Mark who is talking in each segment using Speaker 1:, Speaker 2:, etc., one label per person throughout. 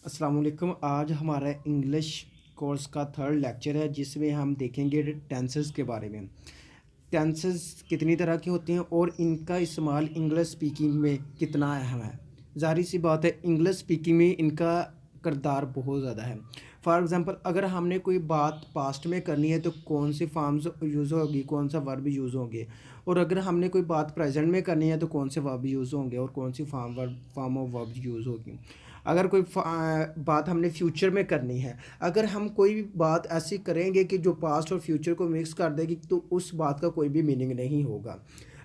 Speaker 1: अस्सलाम वालेकुम। आज हमारा इंग्लिश कोर्स का थर्ड लेक्चर है जिसमें हम देखेंगे टेंसेस के बारे में। टेंसेस कितनी तरह के होते हैं और इनका इस्तेमाल इंग्लिश स्पीकिंग में कितना अहम है। ज़ाहिर सी बात है, इंग्लिश स्पीकिंग में इनका किरदार बहुत ज़्यादा है। फॉर एग्ज़ाम्पल, अगर हमने कोई बात पास्ट में करनी है तो कौन सी फॉर्म्स यूज़ होगी, कौन सा वर्ब यूज़ होंगे, और अगर हमने कोई बात प्रेजेंट में करनी है तो कौन से वर्ब यूज़ होंगे और कौन सी फॉर्म ऑफ वर्ब यूज़ होगी। अगर कोई बात हमने फ्यूचर में करनी है, अगर हम कोई भी बात ऐसी करेंगे कि जो पास्ट और फ्यूचर को मिक्स कर देगी तो उस बात का कोई भी मीनिंग नहीं होगा।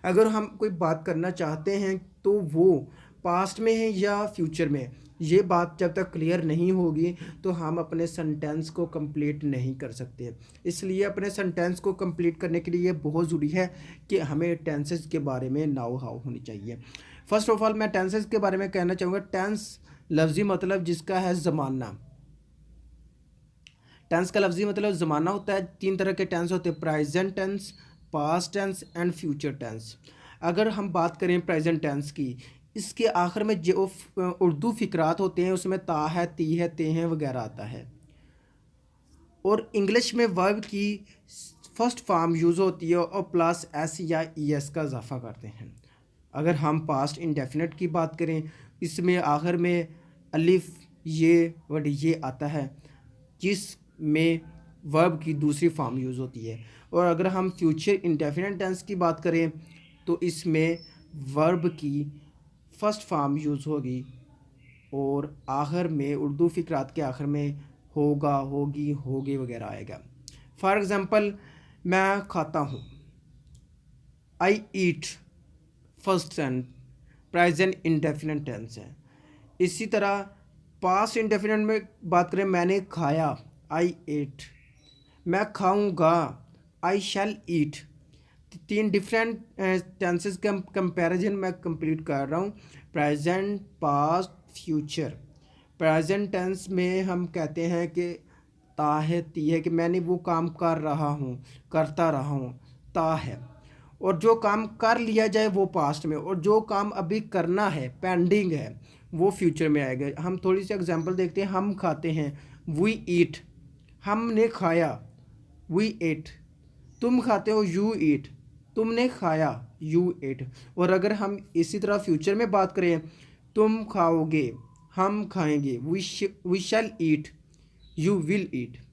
Speaker 1: अगर हम कोई बात करना चाहते हैं तो वो पास्ट में है या फ्यूचर में, ये बात जब तक क्लियर नहीं होगी तो हम अपने सेंटेंस को कंप्लीट नहीं कर सकते। इसलिए अपने सेंटेंस को कंप्लीट करने के लिए बहुत ज़रूरी है कि हमें टेंसेस के बारे में नाउ हाउ होनी चाहिए। फ़र्स्ट ऑफ ऑल मैं टेंसेस के बारे में कहना चाहूँगा। टेंस लफ्ज़ी मतलब जिसका है ज़माना। टेंस का लफ्ज़ी मतलब ज़माना होता है। तीन तरह के टेंस होते हैं: present tense, past tense and future tense. अगर हम बात करें प्रेजेंट टेंस की, इसके आखिर में जो उर्दू फ़िक्रात होते हैं उसमें ता है, ती है, ते हैं वगैरह आता है। और इंग्लिश में वर्ब की फर्स्ट फॉर्म यूज़ होती है और प्लस एस या ई एस का इजाफा करते हैं। अगर हम पास्ट इंडेफिनिट की बात करें, इसमें आखिर में अलिफ ये वर्ड ये आता है जिसमें वर्ब की दूसरी फॉर्म यूज़ होती है। और अगर हम फ्यूचर इंडेफिनिट टेंस की बात करें तो इसमें वर्ब की फर्स्ट फॉर्म यूज़ होगी और आखिर में उर्दू फ़िक्रात के आखिर में होगा, होगी, होगे वगैरह आएगा। फॉर एग्ज़ाम्पल, मैं खाता हूँ, I eat first tense present indefinite tense है। इसी तरह पास्ट इंडेफिनिट में बात करें, मैंने खाया, आई एट। मैं खाऊंगा, आई शैल ईट। तीन डिफरेंट टेंसेस का कंपैरिजन मैं कंप्लीट कर रहा हूँ: present, past, future. Present tense में हम कहते हैं कि ता है, ती है, कि मैंने वो काम कर रहा हूँ, करता रहा हूँ, ता है। और जो काम कर लिया जाए वो पास्ट में, और जो काम अभी करना है, पेंडिंग है, वो फ्यूचर में आएगा। हम थोड़ी सी एग्जांपल देखते हैं। हम खाते हैं, वी ईट। हमने खाया, वी एट। तुम खाते हो, यू ईट। तुमने खाया, यू एट। और अगर हम इसी तरह फ्यूचर में बात करें, तुम खाओगे, हम खाएंगे, we shall eat, you will eat.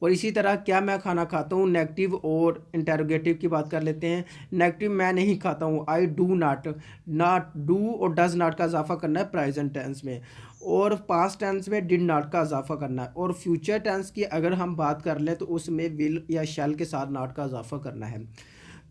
Speaker 1: और इसी तरह क्या मैं खाना खाता हूँ, नेगेटिव और इंटेरोगेटिव की बात कर लेते हैं। नेगेटिव, मैं नहीं खाता हूँ, I do not. Not, do और डज नॉट का इजाफा करना है प्रेजेंट टेंस में, और पास्ट टेंस में डिड नॉट का इजाफा करना है। और फ्यूचर टेंस की अगर हम बात कर लें तो उसमें विल या शैल के साथ नॉट का इजाफा करना है।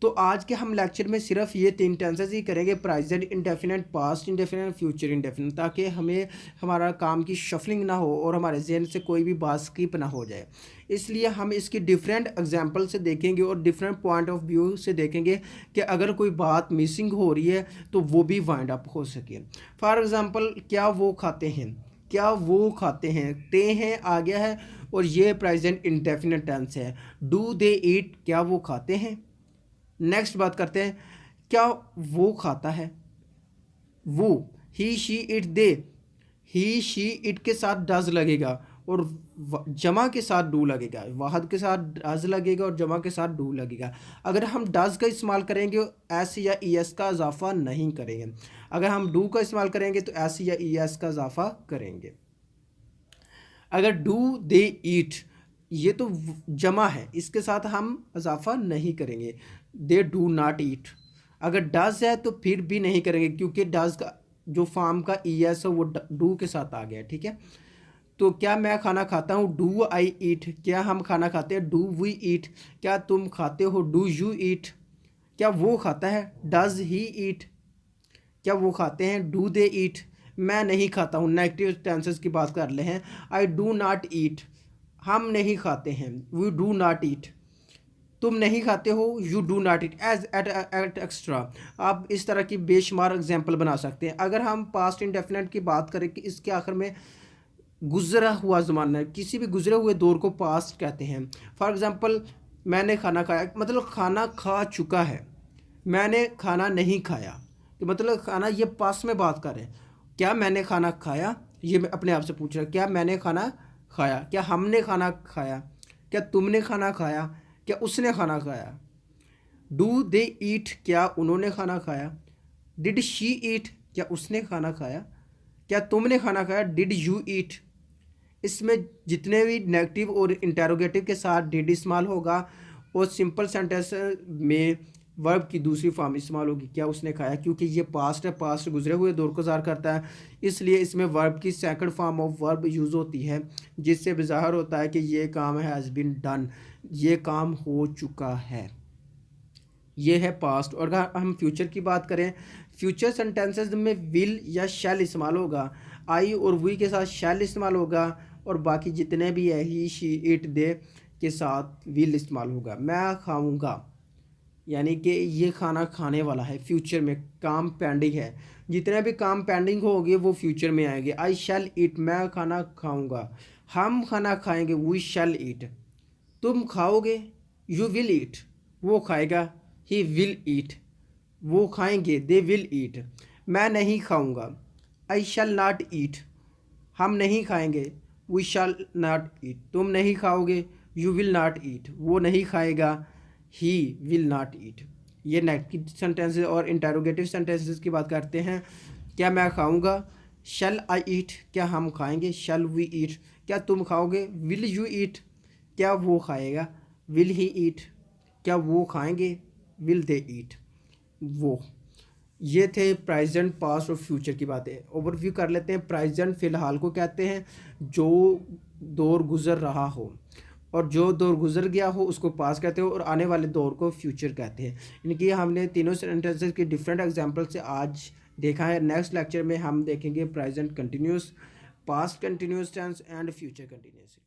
Speaker 1: तो आज के हम लेक्चर में सिर्फ ये तीन टेंसेस ही करेंगे: present indefinite, past indefinite, future indefinite, ताकि हमें हमारा काम की शफलिंग ना हो और हमारे जहन से कोई भी बात स्किप ना हो जाए। इसलिए हम इसकी डिफरेंट एग्जांपल से देखेंगे और डिफरेंट पॉइंट ऑफ व्यू से देखेंगे कि अगर कोई बात मिसिंग हो रही है तो वो भी वाइंड अप हो सके। फॉर एग्ज़ाम्पल, क्या वो खाते हैं, क्या वो खाते हैं, ते हैं आ गया है और ये प्रेजेंट इंडेफिनिट टेंस है। डू दे ईट, क्या वो खाते हैं। नेक्स्ट बात करते हैं, क्या वो खाता है, वो, he she it they. He she it के साथ डज लगेगा और जमा के साथ डू लगेगा। वाहद के साथ डज लगेगा और जमा के साथ डू लगेगा। अगर हम डज का इस्तेमाल करेंगे एस या ई एस का इजाफा नहीं करेंगे। अगर हम डू का इस्तेमाल करेंगे तो एस या ई एस का इजाफा करेंगे। अगर डू दे ईट, ये तो जमा है, इसके साथ हम इजाफा नहीं करेंगे। दे डू नॉट ईट। अगर डज है तो फिर भी नहीं करेंगे क्योंकि डज का जो फॉर्म का ई एस है वो डू के साथ आ गया। ठीक है, तो क्या मैं खाना खाता हूँ, डू आई ईट। क्या हम खाना खाते हैं, डू वी ईट। क्या तुम खाते हो, डू यू ईट। क्या वो खाता है, डज ही ईट। क्या वो खाते हैं, डू दे ईट। मैं नहीं खाता हूँ, नेगेटिव टेंसेस की बात कर ले हैं। आई डू नॉट ईट, हम नहीं खाते हैं, वी डू नॉट ईट। तुम नहीं खाते हो, you do not eat, as at extra. आप इस तरह की बेशुमार एग्जाम्पल बना सकते हैं। अगर हम पास्ट इंडेफिनिट की बात करें कि इसके आखिर में गुजरा हुआ ज़माना है, किसी भी गुजरे हुए दौर को पास्ट कहते हैं। फॉर एग्ज़ाम्पल, मैंने खाना खाया, मतलब खाना खा चुका है। मैंने खाना नहीं खाया, तो मतलब खाना, ये पास्ट में बात कर रहे हैं। क्या मैंने खाना खाया, ये मैं अपने आप से पूछ रहा, क्या मैंने खाना खाया, क्या हमने खाना खाया, क्या तुमने खाना खाया, क्या उसने खाना खाया। डू दे ईट, क्या उन्होंने खाना खाया। डिड शी ईट, क्या उसने खाना खाया। क्या तुमने खाना खाया, डिड यू ईट। इसमें जितने भी नेगेटिव और इंटेरोगेटिव के साथ डिड इस्तेमाल होगा और सिंपल सेंटेंस में वर्ब की दूसरी फॉर्म इस्तेमाल होगी, क्या उसने खाया, क्योंकि ये पास्ट है, पास्ट गुजरे हुए दौर को ज़ाहिर करता है, इसलिए इसमें वर्ब की second form of verb use होती है, जिससे ज़ाहिर होता है कि ये काम हैज़ बीन डन, ये काम हो चुका है। ये है पास्ट। और अगर हम फ्यूचर की बात करें, फ्यूचर सेंटेंसेस में विल या शैल इस्तेमाल होगा, आई और वी के साथ शैल इस्तेमाल होगा, और बाकी जितने भी है ही, शी, इट, दे के साथ विल इस्तेमाल होगा। मैं खाऊंगा, यानी कि ये खाना खाने वाला है, फ्यूचर में काम पेंडिंग है, जितने भी काम पेंडिंग होंगे वो फ्यूचर में आएंगे। आई शैल ईट, मैं खाना खाऊंगा। हम खाना खाएंगे, वी शैल ईट। तुम खाओगे, यू विल ईट, वो खाएगा, ही विल ईट। वो खाएंगे, दे विल ईट। मैं नहीं खाऊंगा, आई शैल नॉट ईट। हम नहीं खाएंगे, वी शैल नॉट ईट। तुम नहीं खाओगे, यू विल नॉट ईट। वो नहीं खाएगा, ही विल नॉट ईट। ये नेगेटिव सेंटेंसेस और इंटेरोगेटिव सेंटेंसेस की बात करते हैं। क्या मैं खाऊंगा, शैल आई ईट, क्या हम खाएंगे, शैल वी ईट। क्या तुम खाओगे, विल यू ईट, क्या वो खाएगा, विल ही ईट। क्या वो खाएंगे, विल दे ईट। वो, ये थे प्रेजेंट, पास्ट और फ्यूचर की बातें। ओवरव्यू कर लेते हैं। प्रेजेंट फ़िलहाल को कहते हैं, जो दौर गुज़र रहा हो, और जो दौर गुजर गया हो उसको पास्ट कहते हो, और आने वाले दौर को फ्यूचर कहते हैं। इनकी हमने तीनों सेंटेंसेस की डिफरेंट एग्जांपल से आज देखा है। नेक्स्ट लेक्चर में हम देखेंगे present continuous, past continuous tense and future continuous.